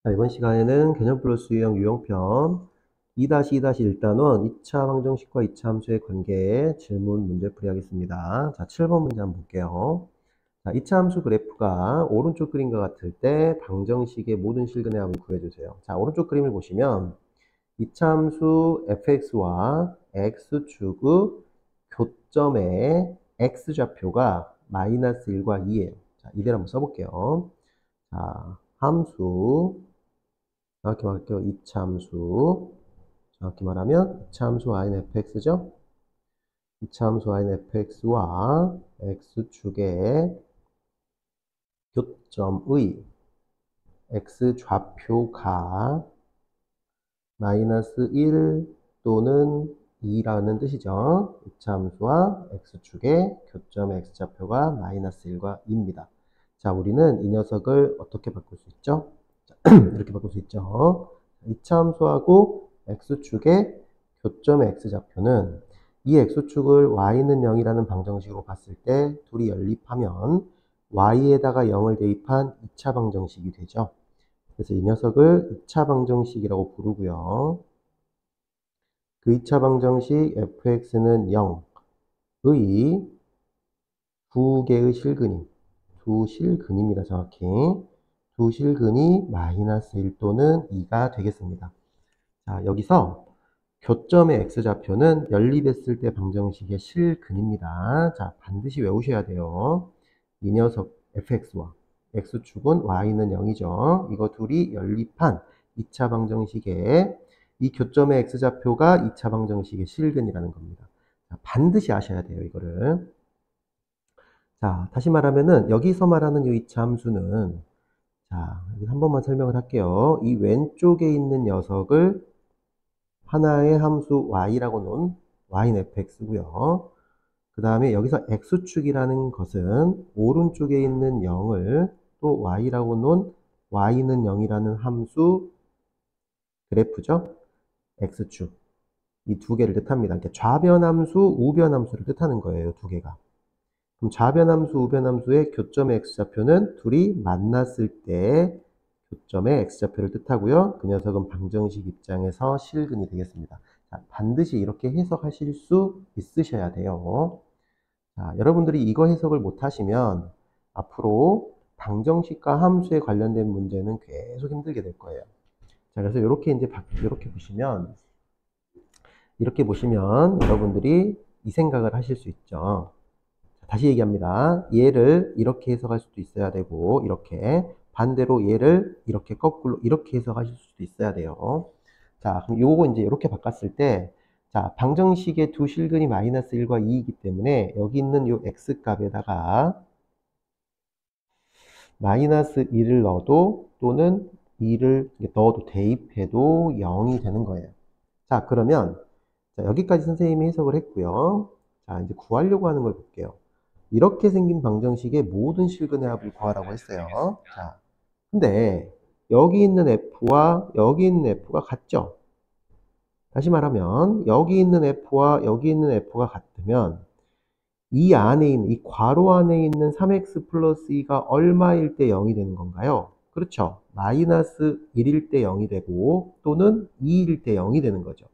자, 이번 시간에는 개념 플러스 유형편 2-2-1단원 2차 방정식과 2차 함수의 관계 질문 문제풀이 하겠습니다. 자, 7번 문제 한번 볼게요. 자, 2차 함수 그래프가 오른쪽 그림과 같을 때 방정식의 모든 실근의 합을 구해주세요. 자, 오른쪽 그림을 보시면 2차 함수 fx와 x축의 교점의 x좌표가 마이너스 1과 2예요. 자, 이대로 한번 써볼게요. 자, 함수 정확히 말할게요. 이차함수. 정확히 말하면 이차함수 y는 fx죠. 이차함수 y는 fx와 x축의 교점의 x좌표가 마이너스 1 또는 2라는 뜻이죠. 이차함수와 x축의 교점의 x좌표가 마이너스 1과 2입니다. 자, 우리는 이 녀석을 어떻게 바꿀 수 있죠? 이렇게 바꿀 수 있죠. 2차 함수하고 x축의 교점의 x좌표는 이 x축을 y는 0이라는 방정식으로 봤을 때 둘이 연립하면 y에다가 0을 대입한 2차 방정식이 되죠. 그래서 이 녀석을 2차 방정식이라고 부르고요. 그 2차 방정식 fx는 0의 두 개의 실근이, 두 실근입니다. 정확히. 두 실근이 마이너스 1 또는 2가 되겠습니다. 자, 여기서 교점의 x좌표는 연립했을 때 방정식의 실근입니다. 자, 반드시 외우셔야 돼요. 이 녀석 fx와 x축은 y는 0이죠. 이거 둘이 연립한 2차 방정식의 이 교점의 x좌표가 2차 방정식의 실근이라는 겁니다. 자, 반드시 아셔야 돼요, 이거를. 자, 다시 말하면은 여기서 말하는 이 2차 함수는, 자, 여기 한 번만 설명을 할게요. 이 왼쪽에 있는 녀석을 하나의 함수 y라고 놓은 y는 fx고요. 그 다음에 여기서 x축이라는 것은 오른쪽에 있는 0을 또 y라고 놓은 y는 0이라는 함수 그래프죠. x축. 이 두 개를 뜻합니다. 그러니까 좌변함수, 우변함수를 뜻하는 거예요. 두 개가. 그럼 좌변함수, 우변함수의 교점의 x좌표는 둘이 만났을 때 교점의 x좌표를 뜻하고요. 그 녀석은 방정식 입장에서 실근이 되겠습니다. 자, 반드시 이렇게 해석하실 수 있으셔야 돼요. 자, 여러분들이 이거 해석을 못하시면 앞으로 방정식과 함수에 관련된 문제는 계속 힘들게 될 거예요. 자, 그래서 이렇게 보시면 여러분들이 이 생각을 하실 수 있죠. 다시 얘기합니다. 얘를 이렇게 해석할 수도 있어야 되고, 이렇게 반대로 얘를 이렇게 거꾸로 이렇게 해석하실 수도 있어야 돼요. 자, 그럼 요거 이제 이렇게 바꿨을 때, 자, 방정식의 두 실근이 마이너스 1과 2이기 때문에 여기 있는 요 x값에다가 마이너스 1을 넣어도 또는 2를 넣어도 대입해도 0이 되는 거예요. 자, 그러면 자, 여기까지 선생님이 해석을 했고요. 자, 이제 구하려고 하는 걸 볼게요. 이렇게 생긴 방정식의 모든 실근의 합을 구하라고 했어요. 자, 근데 여기 있는 f와 여기 있는 f가 같죠? 다시 말하면 여기 있는 f와 여기 있는 f가 같으면 이 안에 있는, 이 괄호 안에 있는 3x 플러스 2가 얼마일 때 0이 되는 건가요? 그렇죠. 마이너스 1일 때 0이 되고 또는 2일 때 0이 되는 거죠.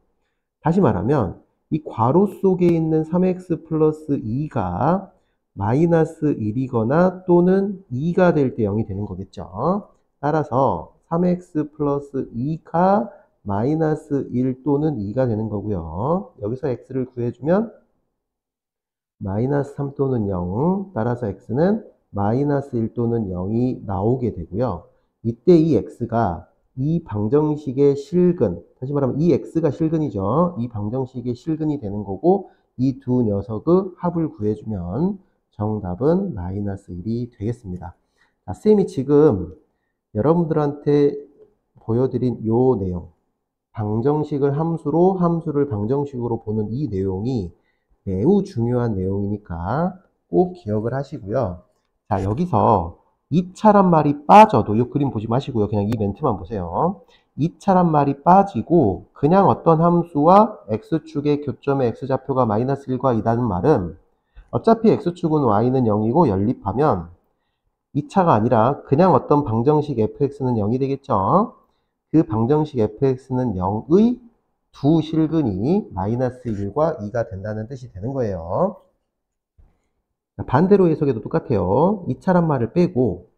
다시 말하면 이 괄호 속에 있는 3x 플러스 2가 마이너스 1이거나 또는 2가 될 때 0이 되는 거겠죠. 따라서 3x 플러스 2가 마이너스 1 또는 2가 되는 거고요. 여기서 x를 구해주면 마이너스 3 또는 0, 따라서 x는 마이너스 1 또는 0이 나오게 되고요. 이때 이 x가 이 방정식의 실근, 다시 말하면 이 x가 실근이죠. 이 방정식의 실근이 되는 거고, 이 두 녀석의 합을 구해주면 정답은 마이너스 1이 되겠습니다. 자, 쌤이 지금 여러분들한테 보여드린 요 내용, 방정식을 함수로, 함수를 방정식으로 보는 이 내용이 매우 중요한 내용이니까 꼭 기억을 하시고요. 자, 여기서 2차란 말이 빠져도 이 그림 보지 마시고요. 그냥 이 멘트만 보세요. 2차란 말이 빠지고 그냥 어떤 함수와 x축의 교점의 x좌표가 마이너스 1과 2라는 말은 어차피 x축은 y는 0이고 연립하면 2차가 아니라 그냥 어떤 방정식 fx는 0이 되겠죠. 그 방정식 fx는 0의 두 실근이 마이너스 1과 2가 된다는 뜻이 되는 거예요. 반대로 해석해도 똑같아요. 2차란 말을 빼고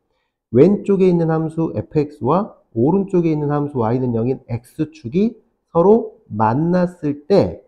왼쪽에 있는 함수 fx와 오른쪽에 있는 함수 y는 0인 x축이 서로 만났을 때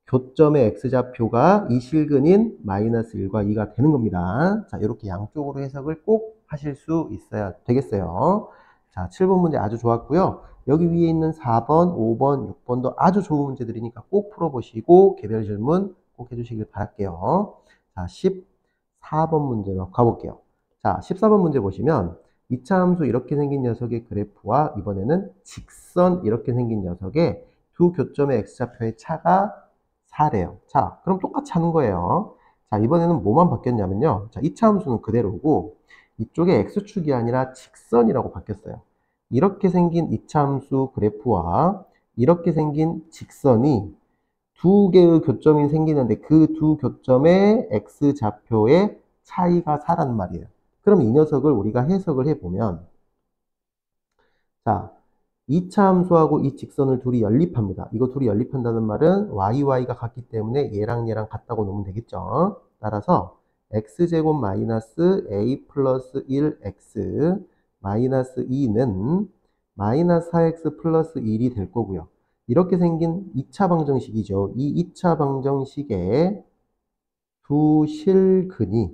교점의 x좌표가 이 실근인 마이너스 1과 2가 되는 겁니다. 자, 이렇게 양쪽으로 해석을 꼭 하실 수 있어야 되겠어요. 자, 7번 문제 아주 좋았고요. 여기 위에 있는 4번, 5번, 6번도 아주 좋은 문제들이니까 꼭 풀어보시고 개별 질문 꼭 해주시길 바랄게요. 자, 14번 문제로 가볼게요. 자, 14번 문제 보시면 2차 함수 이렇게 생긴 녀석의 그래프와 이번에는 직선 이렇게 생긴 녀석의 두 교점의 x좌표의 차가 4래요. 자, 그럼 똑같이 하는 거예요. 자, 이번에는 뭐만 바뀌었냐면요. 자, 2차 함수는 그대로고 이쪽에 x축이 아니라 직선이라고 바뀌었어요. 이렇게 생긴 2차 함수 그래프와 이렇게 생긴 직선이 두 개의 교점이 생기는데 그 두 교점의 x좌표의 차이가 4란 말이에요. 그럼 이 녀석을 우리가 해석을 해보면 자, 2차 함수하고 이 직선을 둘이 연립합니다. 이거 둘이 연립한다는 말은 y가 같기 때문에 얘랑 같다고 놓으면 되겠죠. 따라서 x제곱 마이너스 a 플러스 1x 마이너스 2는 마이너스 4x 플러스 1이 될 거고요. 이렇게 생긴 2차 방정식이죠. 이 2차 방정식의 두 실근이,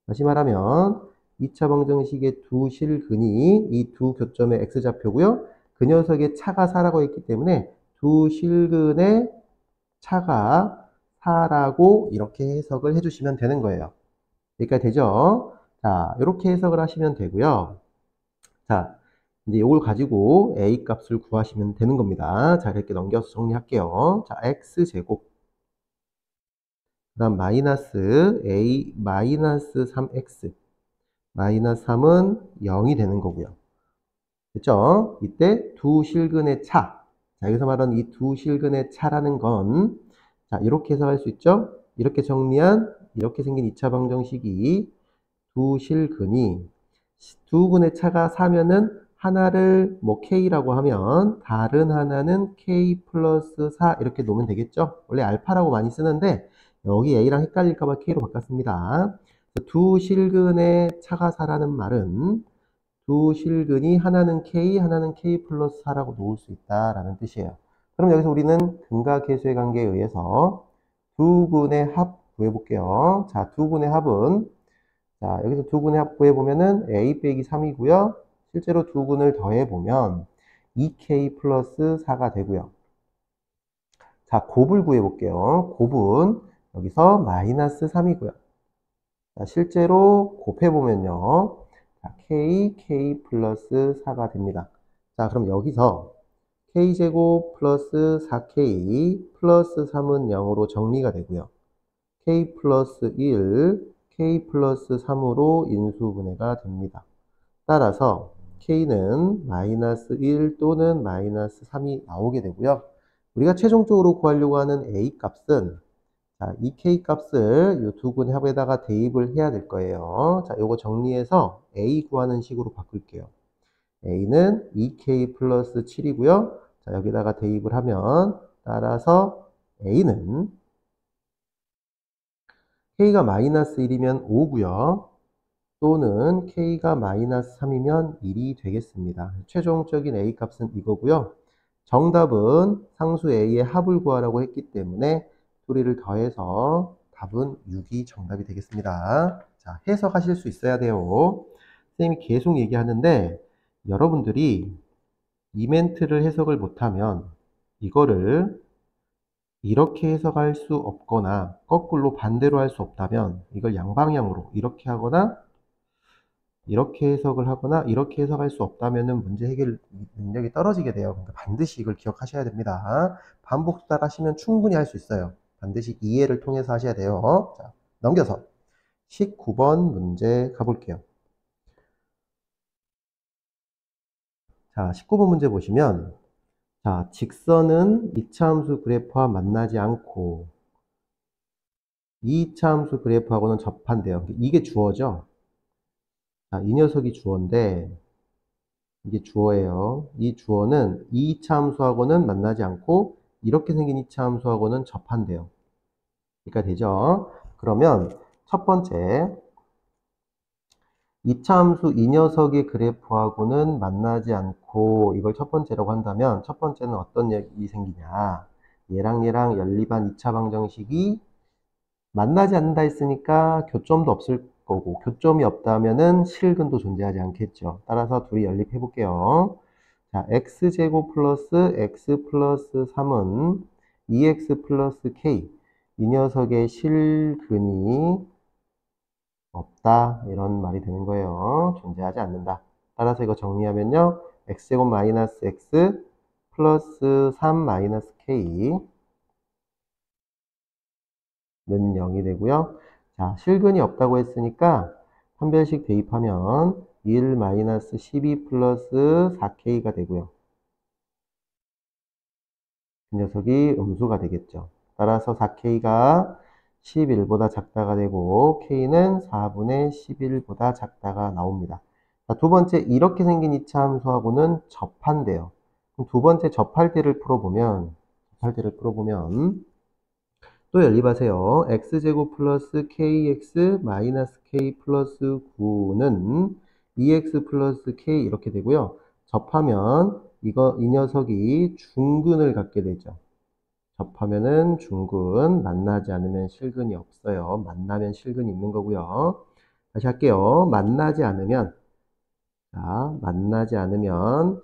다시 말하면 2차 방정식의 두 실근이 이 두 교점의 x좌표고요. 그 녀석의 차가 4라고 했기 때문에 두 실근의 차가 4라고 이렇게 해석을 해주시면 되는 거예요. 여기까지 되죠? 자, 이렇게 해석을 하시면 되고요. 자, 이제 이걸 가지고 a 값을 구하시면 되는 겁니다. 자, 이렇게 넘겨서 정리할게요. 자, x제곱 그 다음 마이너스 a 마이너스 3x 마이너스 3은 0이 되는 거고요. 됐죠? 이때 두 실근의 차. 자, 여기서 말하는 이 두 실근의 차라는 건, 자, 이렇게 해석할 수 있죠? 이렇게 정리한, 이렇게 생긴 2차 방정식이 두 실근이, 두 근의 차가 4면은 하나를 뭐 K라고 하면 다른 하나는 K 플러스 4 이렇게 놓으면 되겠죠? 원래 알파라고 많이 쓰는데 여기 A랑 헷갈릴까봐 K로 바꿨습니다. 두 실근의 차가 4라는 말은 두 실근이 하나는 K, 하나는 K 플러스 4라고 놓을 수 있다라는 뜻이에요. 그럼 여기서 우리는 근과 계수의 관계에 의해서 두 근의 합 구해볼게요. 자, 두 근의 합은, 자, 여기서 두 근의 합 구해보면은 A 빼기 3이고요. 실제로 두 근을 더해보면 2K 플러스 4가 되고요. 자, 곱을 구해볼게요. 곱은 여기서 마이너스 3이고요. 자, 실제로 곱해보면요. 자, K 플러스 4가 됩니다. 자, 그럼 여기서 K제곱 플러스 4K 플러스 3은 0으로 정리가 되고요. K 플러스 1, K 플러스 3으로 인수분해가 됩니다. 따라서 K는 마이너스 1 또는 마이너스 3이 나오게 되고요. 우리가 최종적으로 구하려고 하는 A 값은 자, 이 K 값을 이 두 근의 합에다가 대입을 해야 될 거예요. 자, 요거 정리해서 A 구하는 식으로 바꿀게요. A는 2K 플러스 7이고요. 자, 여기다가 대입을 하면 따라서 A는 K가 마이너스 1이면 5고요. 또는 K가 마이너스 3이면 1이 되겠습니다. 최종적인 A 값은 이거고요. 정답은 상수 A의 합을 구하라고 했기 때문에 소리를 더해서 답은 6이 정답이 되겠습니다. 자, 해석하실 수 있어야 돼요. 선생님이 계속 얘기하는데 여러분들이 이 멘트를 해석을 못하면 이거를 이렇게 해석할 수 없거나 거꾸로 반대로 할 수 없다면 이걸 양방향으로 이렇게 하거나 이렇게 해석을 하거나 이렇게 해석할 수 없다면 문제 해결 능력이 떨어지게 돼요. 그러니까 반드시 이걸 기억하셔야 됩니다. 반복달 하시면 충분히 할 수 있어요. 반드시 이해를 통해서 하셔야 돼요. 자, 넘겨서 19번 문제 가볼게요. 자, 19번 문제 보시면 자, 직선은 2차 함수 그래프와 만나지 않고 2차 함수 그래프하고는 접한대요. 이게 주어죠. 자, 이 녀석이 주어인데, 이게 주어예요. 이 주어는 이 2차 함수하고는 만나지 않고, 이렇게 생긴 2차 함수하고는 접한대요. 그러니까 되죠? 그러면 첫 번째, 2차 함수 이 녀석의 그래프하고는 만나지 않고, 이걸 첫 번째라고 한다면, 첫 번째는 어떤 얘기 생기냐. 얘랑 연립한 2차 방정식이 만나지 않는다 했으니까 교점도 없을 거고, 교점이 없다면은 실근도 존재하지 않겠죠. 따라서 둘이 연립해 볼게요. 자, x제곱 플러스 x 플러스 3은 2x 플러스 k. 이 녀석의 실근이 없다. 이런 말이 되는 거예요. 존재하지 않는다. 따라서 이거 정리하면요. x제곱 마이너스 x 플러스 3 마이너스 k는 0이 되고요. 자, 실근이 없다고 했으니까 판별식 대입하면 1 마이너스 12 플러스 4k가 되고요. 그 녀석이 음수가 되겠죠. 따라서 4k가 11보다 작다가 되고 k는 4분의 11보다 작다가 나옵니다. 자, 두 번째 이렇게 생긴 2차 함수하고는 접한대요. 그럼 두 번째 접할 때를 풀어보면 또 연립하세요. x제곱 플러스 kx 마이너스 k 플러스 9는 2x 플러스 k 이렇게 되고요. 접하면 이 녀석이 중근을 갖게 되죠. 접하면은 중근, 만나지 않으면 실근이 없어요. 만나면 실근이 있는 거고요. 다시 할게요. 만나지 않으면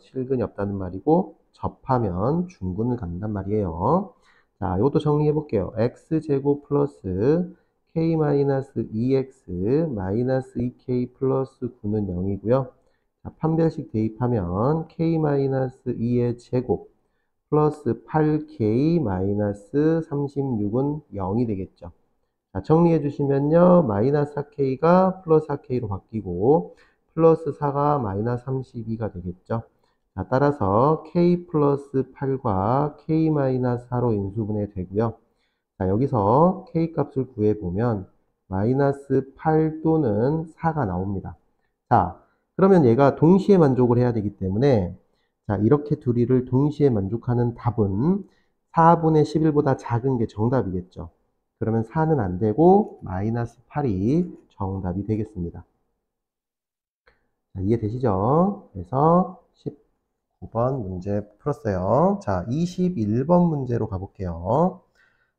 실근이 없다는 말이고, 접하면 중근을 갖는단 말이에요. 자, 이것도 정리해 볼게요. x제곱 플러스 k-2x 마이너스 2k 플러스 9는 0이고요. 자, 판별식 대입하면 k-2의 제곱 플러스 8k 마이너스 36은 0이 되겠죠. 자, 정리해 주시면요. 마이너스 4k가 플러스 4k로 바뀌고 플러스 4가 마이너스 32가 되겠죠. 자, 따라서 k 플러스 8과 k 마이너스 4로 인수분해 되고요. 자, 여기서 k 값을 구해보면 마이너스 8 또는 4가 나옵니다. 자, 그러면 얘가 동시에 만족을 해야 되기 때문에 자, 이렇게 둘이를 동시에 만족하는 답은 4분의 11보다 작은 게 정답이겠죠. 그러면 4는 안 되고 마이너스 8이 정답이 되겠습니다. 자, 이해되시죠? 그래서 19번 문제 풀었어요. 자, 21번 문제로 가볼게요.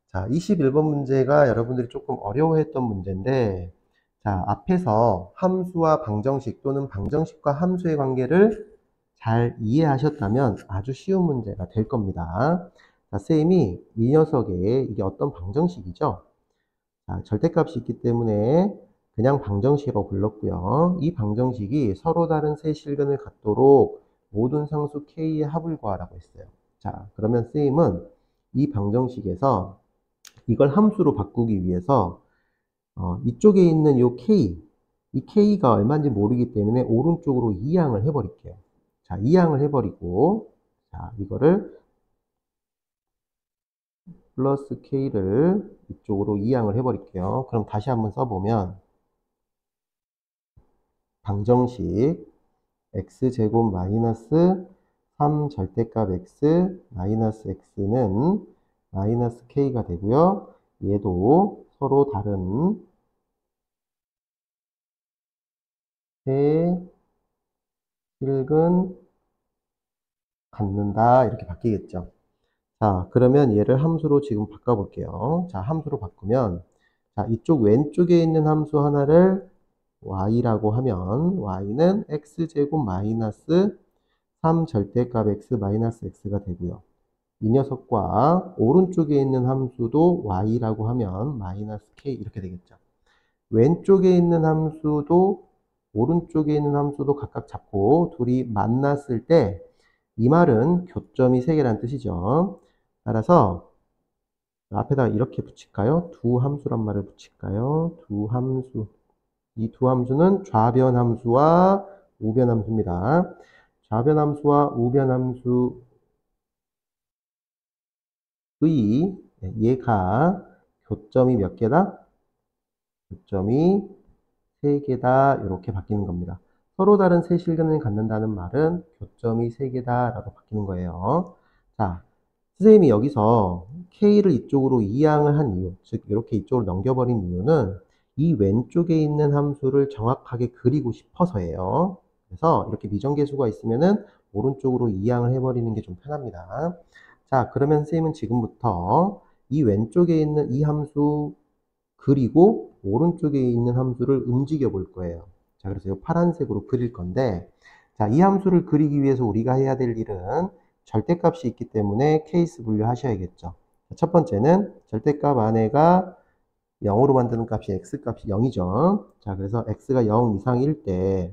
자, 21번 문제가 여러분들이 조금 어려워했던 문제인데, 자, 앞에서 함수와 방정식 또는 방정식과 함수의 관계를 잘 이해하셨다면 아주 쉬운 문제가 될 겁니다. 자, 쌤이 이 녀석의 이게 어떤 방정식이죠? 자, 절대값이 있기 때문에 그냥 방정식이라고 불렀고요. 이 방정식이 서로 다른 세 실근을 갖도록 모든 상수 k의 합을 구하라고 했어요. 자, 그러면 쌤은 이 방정식에서 이걸 함수로 바꾸기 위해서 이쪽에 있는 이 k가 얼마인지 모르기 때문에 오른쪽으로 이항을 해버릴게요. 자, 이항을 해버리고, 자, 이거를 플러스 k를 이쪽으로 이항을 해버릴게요. 그럼 다시 한번 써보면, 방정식 x제곱 마이너스 3 절대값 x 마이너스 x는 마이너스 k가 되고요. 얘도 서로 다른 세 실근 갖는다 이렇게 바뀌겠죠. 자, 그러면 얘를 함수로 지금 바꿔볼게요. 자, 함수로 바꾸면 자, 이쪽 왼쪽에 있는 함수 하나를 y라고 하면 y는 x제곱 마이너스 3 절대값 x 마이너스 x가 되고요. 이 녀석과 오른쪽에 있는 함수도 y라고 하면 마이너스 k 이렇게 되겠죠. 왼쪽에 있는 함수도 오른쪽에 있는 함수도 각각 잡고 둘이 만났을 때 이 말은 교점이 3개라는 뜻이죠. 따라서 앞에다가 이렇게 붙일까요? 두 함수란 말을 붙일까요? 두 함수. 이 두 함수는 좌변 함수와 우변 함수입니다. 좌변 함수와 우변 함수의 얘가 교점이 몇 개다? 교점이 3개다 이렇게 바뀌는 겁니다. 서로 다른 세 실근을 갖는다는 말은 교점이 3개다 라고 바뀌는 거예요. 자, 선생님이 여기서 K를 이쪽으로 이항을 한 이유, 즉 이렇게 이쪽으로 넘겨버린 이유는 이 왼쪽에 있는 함수를 정확하게 그리고 싶어서예요. 그래서 이렇게 미정계수가 있으면은 오른쪽으로 이항을 해버리는 게 좀 편합니다. 자, 그러면 선생님은 지금부터 이 왼쪽에 있는 이 함수 그리고 오른쪽에 있는 함수를 움직여 볼 거예요. 자, 그래서 이 파란색으로 그릴 건데, 자, 이 함수를 그리기 위해서 우리가 해야 될 일은 절대값이 있기 때문에 케이스 분류하셔야겠죠. 첫 번째는 절대값 안에가 0으로 만드는 값이 x값이 0이죠. 자, 그래서 x가 0 이상일 때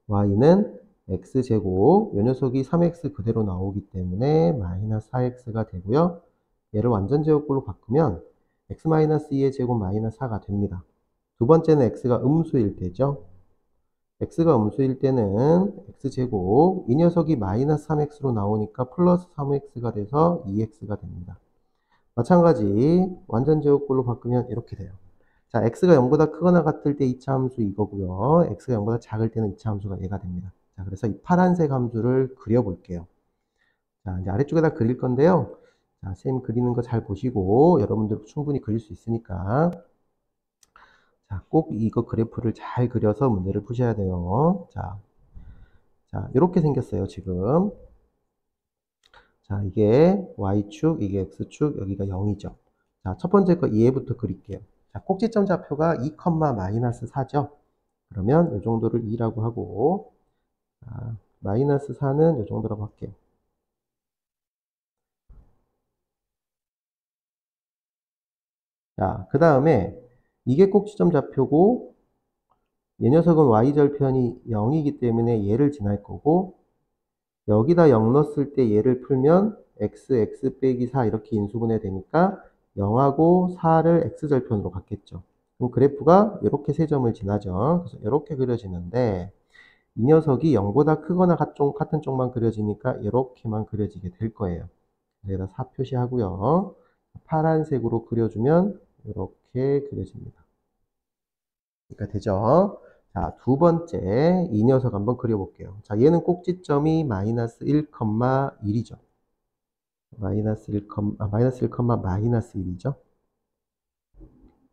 y는 x제곱, 이 녀석이 3x 그대로 나오기 때문에 마이너스 4x가 되고요. 얘를 완전 제곱꼴로 바꾸면 x-2의 제곱 마이너스 4가 됩니다. 두 번째는 x가 음수일 때죠. x가 음수일 때는 x제곱, 이 녀석이 마이너스 3x로 나오니까 플러스 3x가 돼서 2x가 됩니다. 마찬가지 완전 제곱꼴로 바꾸면 이렇게 돼요. 자, x가 0보다 크거나 같을 때 2차 함수 이거고요. x가 0보다 작을 때는 2차 함수가 얘가 됩니다. 자, 그래서 이 파란색 함수를 그려볼게요. 자, 이제 아래쪽에다 그릴 건데요. 자, 쌤 그리는 거 잘 보시고 여러분들 충분히 그릴 수 있으니까 자, 꼭 이거 그래프를 잘 그려서 문제를 푸셔야 돼요. 자, 이렇게 생겼어요, 지금. 자, 이게 y축, 이게 x축, 여기가 0이죠. 자, 첫 번째 거 얘부터 그릴게요. 자, 꼭지점 좌표가 2, 마이너스 4죠. 그러면 이 정도를 2라고 하고, 자, 마이너스 4는 이 정도라고 할게요. 자, 그 다음에 이게 꼭지점 좌표고, 이 녀석은 y절편이 0이기 때문에 얘를 지날 거고, 여기다 0 넣었을 때 얘를 풀면 x 빼기 4 이렇게 인수분해 되니까 0하고 4를 x절편으로 갖겠죠. 그럼 그래프가 이렇게 세 점을 지나죠. 그래서 이렇게 그려지는데 이 녀석이 0보다 크거나 같은 쪽만 그려지니까 이렇게만 그려지게 될 거예요. 여기다 4 표시하고요. 파란색으로 그려주면 이렇게 그려집니다. 그러니까 되죠? 자, 두 번째 이 녀석 한번 그려볼게요. 자, 얘는 꼭지점이 마이너스 1,1이죠. 마이너스 1, 마이너스 1, 마이너스 1이죠.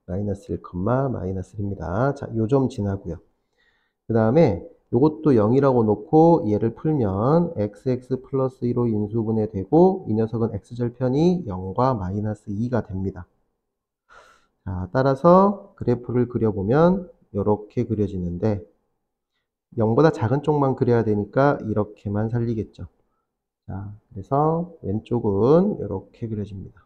마이너스 1, 마이너스 1입니다. 자, 요 점 지나고요. 그 다음에 요것도 0이라고 놓고 얘를 풀면 xx 플러스 2로 인수분해 되고 이 녀석은 x절편이 0과 마이너스 2가 됩니다. 자, 따라서 그래프를 그려보면 이렇게 그려지는데 0보다 작은 쪽만 그려야 되니까 이렇게만 살리겠죠. 자, 그래서 왼쪽은 이렇게 그려집니다.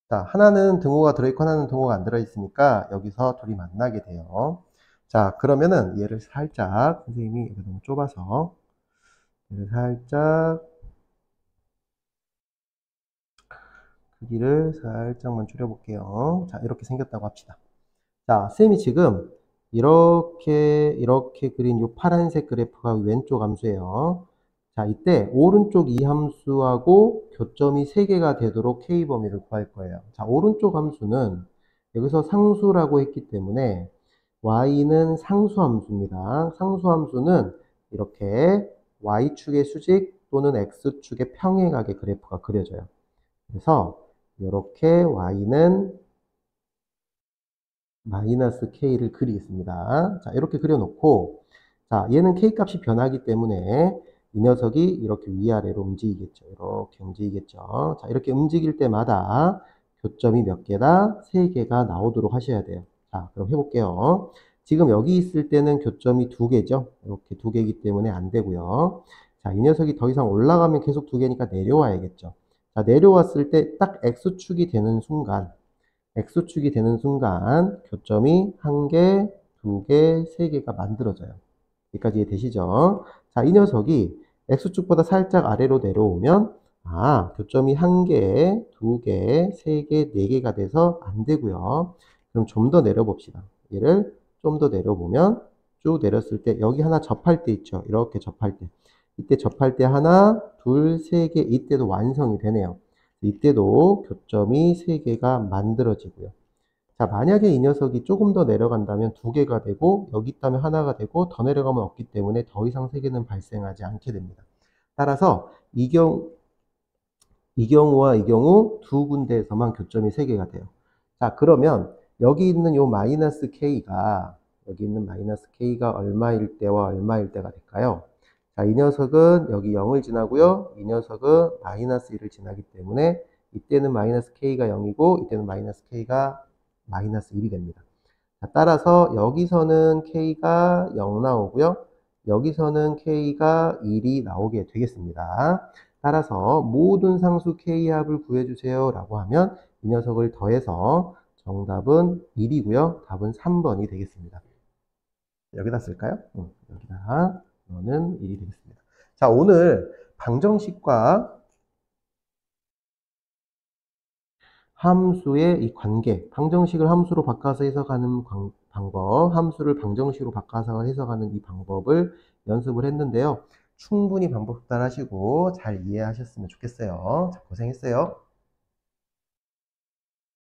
자, 하나는 등호가 들어있고 하나는 등호가 안 들어있으니까 여기서 둘이 만나게 돼요. 자, 그러면은 얘를 살짝, 선생님이 이거 너무 좁아서 얘를 살짝 크기를 살짝만 줄여볼게요. 자, 이렇게 생겼다고 합시다. 자, 쌤이 지금 이렇게 그린 이 파란색 그래프가 왼쪽 함수예요. 자, 이때 오른쪽 이 함수하고 교점이 3개가 되도록 K 범위를 구할 거예요. 자, 오른쪽 함수는 여기서 상수라고 했기 때문에 Y는 상수 함수입니다. 상수 함수는 이렇게 Y축의 수직 또는 X축의 평행하게 그래프가 그려져요. 그래서 이렇게 Y는 마이너스 K를 그리겠습니다. 자, 이렇게 그려놓고, 자, 얘는 K 값이 변하기 때문에 이 녀석이 이렇게 위아래로 움직이겠죠. 이렇게 움직이겠죠. 자, 이렇게 움직일 때마다 교점이 몇 개다? 3개가 나오도록 하셔야 돼요. 자, 그럼 해볼게요. 지금 여기 있을 때는 교점이 2개죠. 이렇게 2개이기 때문에 안 되고요. 자, 이 녀석이 더 이상 올라가면 계속 2개니까 내려와야겠죠. 자, 내려왔을 때 딱 X축이 되는 순간, X축이 되는 순간 교점이 1개, 2개, 3개가 만들어져요. 여기까지 이해되시죠? 자, 이 녀석이 X축보다 살짝 아래로 내려오면 교점이 1개, 2개, 3개, 4개가 돼서 안 되고요. 그럼 좀 더 내려봅시다. 얘를 좀 더 내려보면 쭉 내렸을 때 여기 하나 접할 때 있죠. 이렇게 접할 때. 이때 접할 때 하나, 둘, 3개, 이때도 완성이 되네요. 이때도 교점이 3개가 만들어지고요. 자, 만약에 이 녀석이 조금 더 내려간다면 2개가 되고 여기 있다면 하나가 되고 더 내려가면 없기 때문에 더 이상 3개는 발생하지 않게 됩니다. 따라서 이 경우와 이 경우 두 군데에서만 교점이 3개가 돼요. 자, 그러면 여기 있는 요 마이너스 k가 얼마일 때와 얼마일 때가 될까요? 자, 이 녀석은 여기 0을 지나고요. 이 녀석은 마이너스 1을 지나기 때문에 이때는 마이너스 k가 0이고 이때는 마이너스 k가 마이너스 1이 됩니다. 자, 따라서 여기서는 k가 0 나오고요. 여기서는 k가 1이 나오게 되겠습니다. 따라서 모든 상수 k합을 구해주세요 라고 하면 이 녀석을 더해서 정답은 1이고요. 답은 3번이 되겠습니다. 여기다 쓸까요? 여기다 넣는 1이 되겠습니다. 자, 오늘 방정식과 함수의 이 관계, 방정식을 함수로 바꿔서 해석하는 방법, 함수를 방정식으로 바꿔서 해석하는 이 방법을 연습을 했는데요. 충분히 방법 따라하시고 잘 이해하셨으면 좋겠어요. 자, 고생했어요.